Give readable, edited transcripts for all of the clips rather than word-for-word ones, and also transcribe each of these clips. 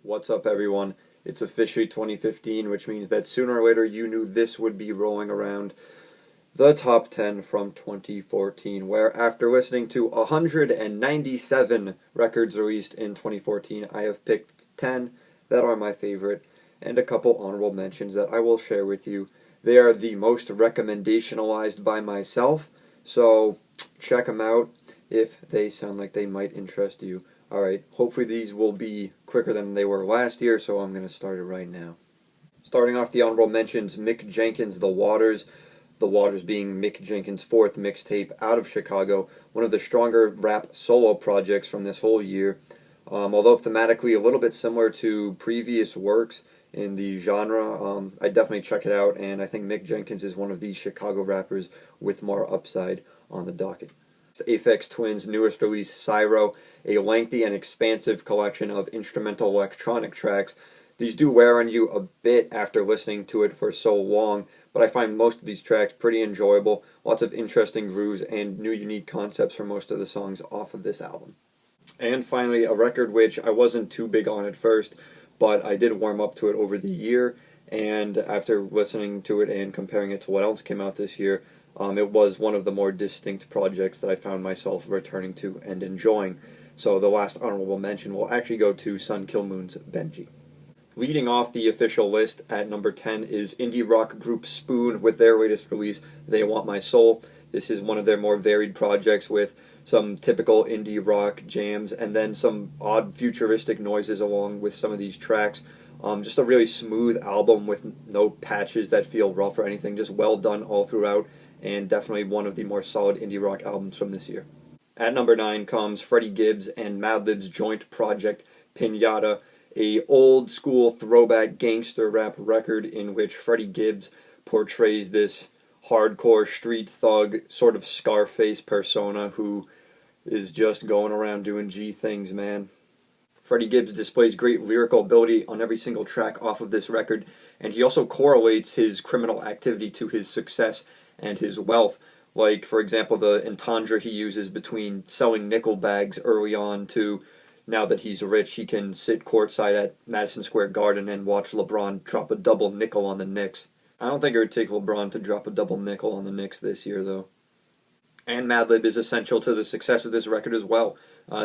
What's up, everyone? It's officially 2015, which means that sooner or later you knew this would be rolling around the top 10 from 2014, where after listening to 197 records released in 2014, I have picked 10 that are my favorite and a couple honorable mentions that I will share with you. They are the most recommendationalized by myself, so check them out if they sound like they might interest you. Alright, hopefully these will be quicker than they were last year, so I'm going to start it right now. Starting off the honorable mentions, Mick Jenkins, The Waters. The Waters being Mick Jenkins' fourth mixtape out of Chicago, one of the stronger rap solo projects from this whole year. Although thematically a little bit similar to previous works in the genre, I definitely check it out, and I think Mick Jenkins is one of these Chicago rappers with more upside on the docket. Aphex Twins' newest release, Syro, a lengthy and expansive collection of instrumental electronic tracks. These do wear on you a bit after listening to it for so long, but I find most of these tracks pretty enjoyable, lots of interesting grooves and new unique concepts for most of the songs off of this album. And finally, a record which I wasn't too big on at first, but I did warm up to it over the year, and after listening to it and comparing it to what else came out this year, it was one of the more distinct projects that I found myself returning to and enjoying. So the last honorable mention will actually go to Kil Moon's Benji. Leading off the official list at number 10 is indie rock group Spoon with their latest release, They Want My Soul. This is one of their more varied projects with some typical indie rock jams and then some odd futuristic noises along with some of these tracks. Just a really smooth album with no patches that feel rough or anything, just well done all throughout, and definitely one of the more solid indie rock albums from this year. At number 9 comes Freddie Gibbs and Madlib's joint project, Pinata, a old school throwback gangster rap record in which Freddie Gibbs portrays this hardcore street thug, sort of Scarface persona who is just going around doing G things, man. Freddie Gibbs displays great lyrical ability on every single track off of this record, and he also correlates his criminal activity to his success and his wealth. Like, for example, the entendre he uses between selling nickel bags early on to now that he's rich, he can sit courtside at Madison Square Garden and watch LeBron drop a double nickel on the Knicks. I don't think it would take LeBron to drop a double nickel on the Knicks this year, though. And Madlib is essential to the success of this record as well,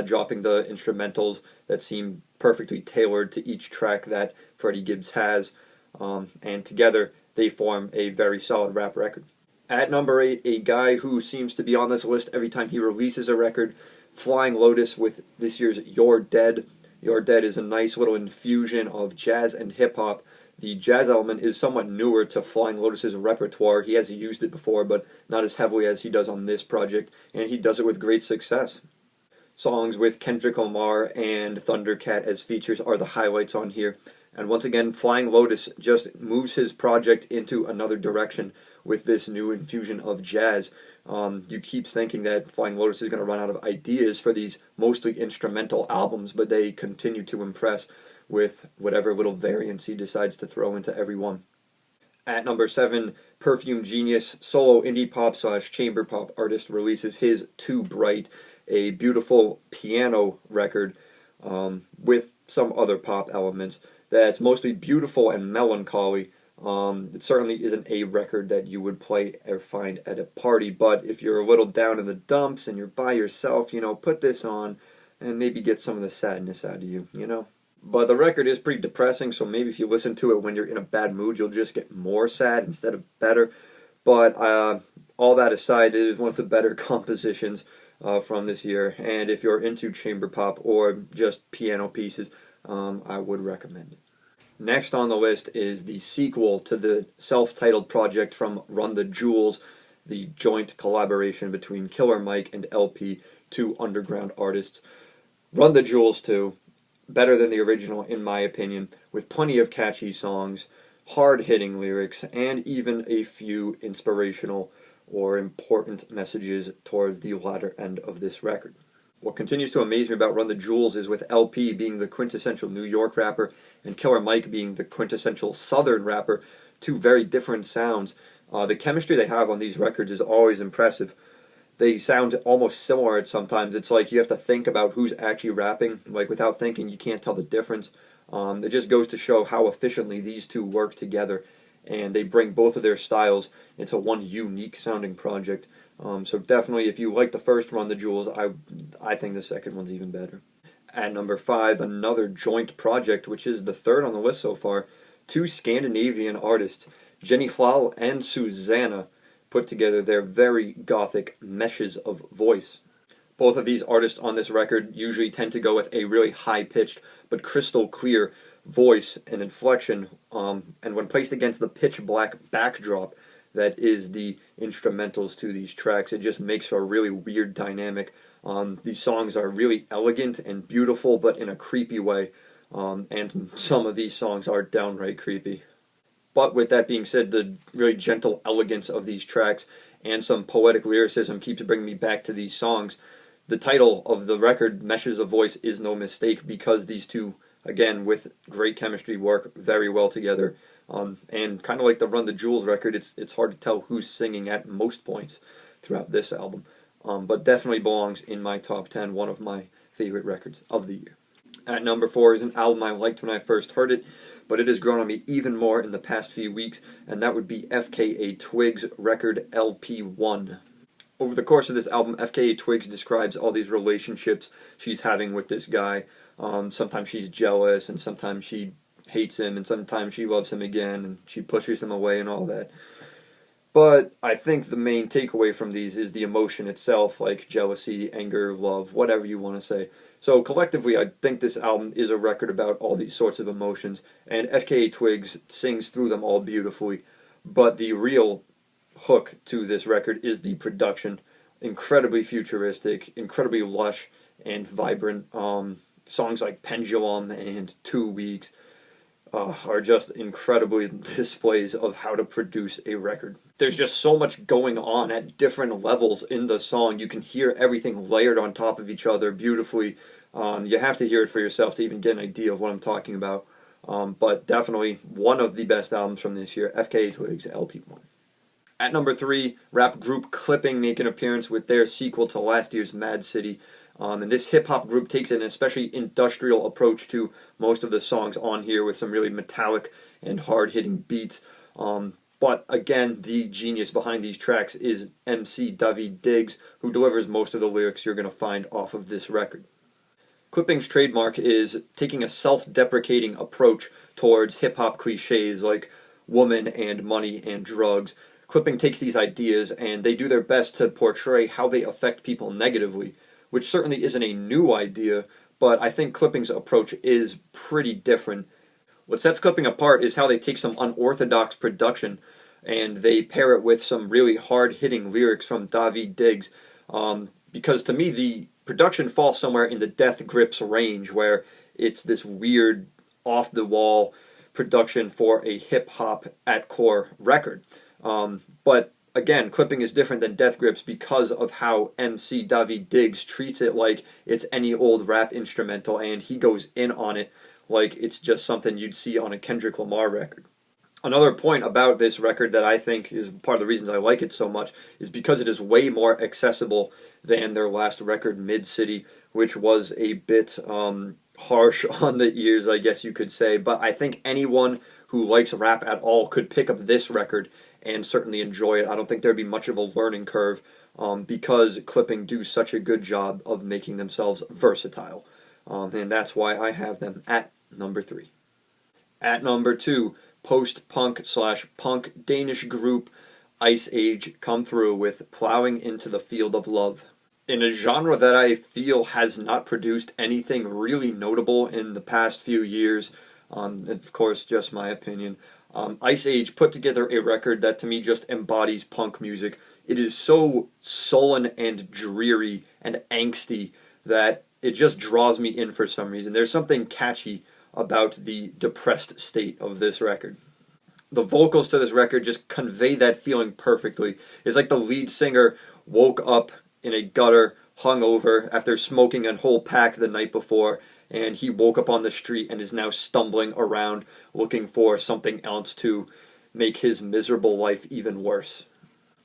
dropping the instrumentals that seem perfectly tailored to each track that Freddie Gibbs has, and together they form a very solid rap record. At number 8, a guy who seems to be on this list every time he releases a record, Flying Lotus with this year's You're Dead. You're Dead is a nice little infusion of jazz and hip-hop. The jazz element is somewhat newer to Flying Lotus's repertoire. He has used it before, but not as heavily as he does on this project, and he does it with great success. Songs with Kendrick Lamar and Thundercat as features are the highlights on here. And once again, Flying Lotus just moves his project into another direction with this new infusion of jazz. You keep thinking that Flying Lotus is going to run out of ideas for these mostly instrumental albums, but they continue to impress with whatever little variance he decides to throw into every one. At number 7, Perfume genius, solo indie pop / chamber pop artist releases his Too Bright, a beautiful piano record with some other pop elements that's mostly beautiful and melancholy. It certainly isn't a record that you would play or find at a party, but if you're a little down in the dumps and you're by yourself, put this on and maybe get some of the sadness out of you, But the record is pretty depressing, so maybe if you listen to it when you're in a bad mood, you'll just get more sad instead of better. But all that aside, it is one of the better compositions from this year, and if you're into chamber pop or just piano pieces, I would recommend it. Next on the list is the sequel to the self-titled project from Run the Jewels, the joint collaboration between Killer Mike and LP, two underground artists. Run the Jewels 2, better than the original in my opinion, with plenty of catchy songs, hard-hitting lyrics, and even a few inspirational or important messages towards the latter end of this record. What continues to amaze me about Run the Jewels is with LP being the quintessential New York rapper and Killer Mike being the quintessential Southern rapper, two very different sounds. The chemistry they have on these records is always impressive. They sound almost similar at sometimes. It's like you have to think about who's actually rapping. Like without thinking, you can't tell the difference. It just goes to show how efficiently these two work together, and they bring both of their styles into one unique sounding project. So definitely, if you like the first run, The Jewels, I think the second one's even better. At number 5, another joint project, which is the third on the list so far. Two Scandinavian artists, Hval and Susanna, put together their very gothic Meshes of Voice. Both of these artists on this record usually tend to go with a really high-pitched but crystal clear voice and inflection, and when placed against the pitch-black backdrop that is the instrumentals to these tracks, it just makes for a really weird dynamic. These songs are really elegant and beautiful, but in a creepy way, and some of these songs are downright creepy. But with that being said, the really gentle elegance of these tracks and some poetic lyricism keeps bringing me back to these songs. The title of the record, Meshes of Voice, is no mistake because these two, again, with great chemistry, work very well together. And kind of like the Run the Jewels record, it's hard to tell who's singing at most points throughout this album. But definitely belongs in my top 10, one of my favorite records of the year. At number 4 is an album I liked when I first heard it, but it has grown on me even more in the past few weeks, and that would be FKA Twigs' record LP1. Over the course of this album, FKA Twigs describes all these relationships she's having with this guy. Sometimes she's jealous, and sometimes she hates him, and sometimes she loves him again, and she pushes him away and all that. But I think the main takeaway from these is the emotion itself, like jealousy, anger, love, whatever you want to say. So collectively, I think this album is a record about all these sorts of emotions, and FKA Twigs sings through them all beautifully. But the real hook to this record is the production. Incredibly futuristic, incredibly lush and vibrant. Songs like Pendulum and 2 Weeks are just incredibly displays of how to produce a record. There's just so much going on at different levels in the song. You can hear everything layered on top of each other beautifully. You have to hear it for yourself to even get an idea of what I'm talking about. But definitely one of the best albums from this year, FKA Twigs LP1. At number 3, rap group clppng make an appearance with their sequel to last year's Mad City. And this hip-hop group takes an especially industrial approach to most of the songs on here with some really metallic and hard-hitting beats. But again, the genius behind these tracks is MC Daveed Diggs, who delivers most of the lyrics you're going to find off of this record. clppng's trademark is taking a self-deprecating approach towards hip-hop cliches like woman and money and drugs. clppng takes these ideas and they do their best to portray how they affect people negatively, which certainly isn't a new idea, but I think clppng's approach is pretty different. What sets clppng apart is how they take some unorthodox production and they pair it with some really hard-hitting lyrics from Daveed Diggs, because to me the production falls somewhere in the Death Grips range, where it's this weird, off-the-wall production for a hip-hop at-core record. But again, clppng is different than Death Grips because of how MC Daveed Diggs treats it like it's any old rap instrumental, and he goes in on it like it's just something you'd see on a Kendrick Lamar record. Another point about this record that I think is part of the reasons I like it so much is because it is way more accessible than their last record, Mid City, which was a bit harsh on the ears, I guess you could say. But I think anyone who likes rap at all could pick up this record and certainly enjoy it. I don't think there'd be much of a learning curve because clppng do such a good job of making themselves versatile. And that's why I have them at number 3. At number 2, post-punk/punk Danish group Iceage come through with Plowing into the Field of Love. In a genre that I feel has not produced anything really notable in the past few years, of course, just my opinion, Iceage put together a record that to me just embodies punk music. It is so sullen and dreary and angsty that it just draws me in for some reason. There's something catchy about the depressed state of this record. The vocals to this record just convey that feeling perfectly. It's like the lead singer woke up in a gutter, hungover, after smoking a whole pack the night before, and he woke up on the street and is now stumbling around looking for something else to make his miserable life even worse.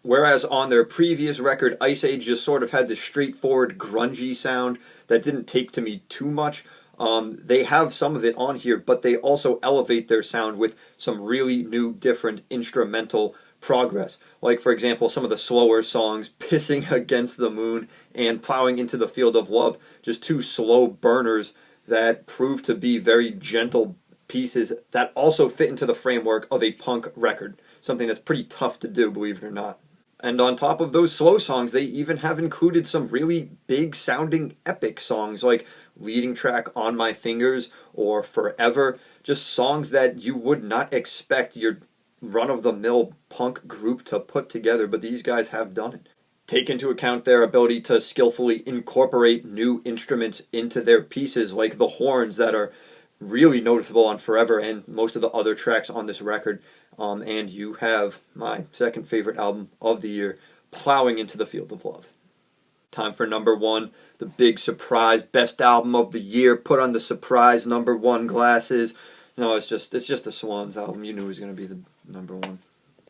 Whereas on their previous record, Iceage just sort of had this straightforward, grungy sound that didn't take to me too much. They have some of it on here, but they also elevate their sound with some really new, different instrumental progress. Like, for example, some of the slower songs, Pissing Against the Moon and Plowing into the Field of Love, just two slow burners that prove to be very gentle pieces that also fit into the framework of a punk record, something that's pretty tough to do, believe it or not. And on top of those slow songs, they even have included some really big sounding epic songs like Leading Track On My Fingers or Forever, just songs that you would not expect your run-of-the-mill punk group to put together, but these guys have done it. Take into account their ability to skillfully incorporate new instruments into their pieces, like the horns that are really noticeable on Forever and most of the other tracks on this record. And you have my second favorite album of the year, Plowing into the Field of Love. Time for number one, the big surprise, best album of the year. Put on the surprise number one glasses. No, it's just the Swans album. You knew it was going to be the number one.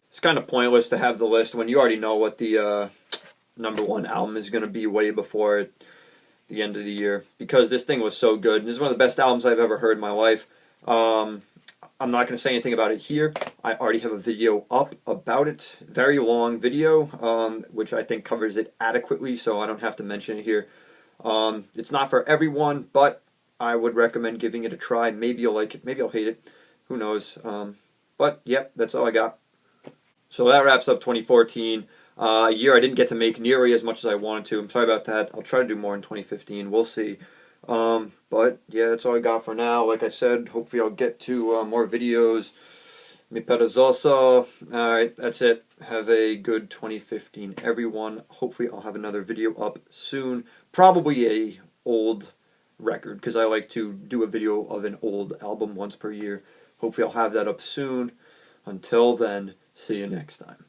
It's kind of pointless to have the list when you already know what the number one album is going to be way before the end of the year, because this thing was so good. This is one of the best albums I've ever heard in my life. I'm not going to say anything about it here. I already have a video up about it. Very long video, which I think covers it adequately, so I don't have to mention it here. It's not for everyone, but I would recommend giving it a try. Maybe you'll like it. Maybe you'll hate it. Who knows? But, yep, that's all I got. So that wraps up 2014. A year I didn't get to make nearly as much as I wanted to. I'm sorry about that. I'll try to do more in 2015. We'll see. But, yeah, that's all I got for now. Like I said, hopefully I'll get to more videos. Mi perezoso. Alright, that's it. Have a good 2015, everyone. Hopefully I'll have another video up soon. Probably a old record, because I like to do a video of an old album once per year. Hopefully I'll have that up soon. Until then, see you next time.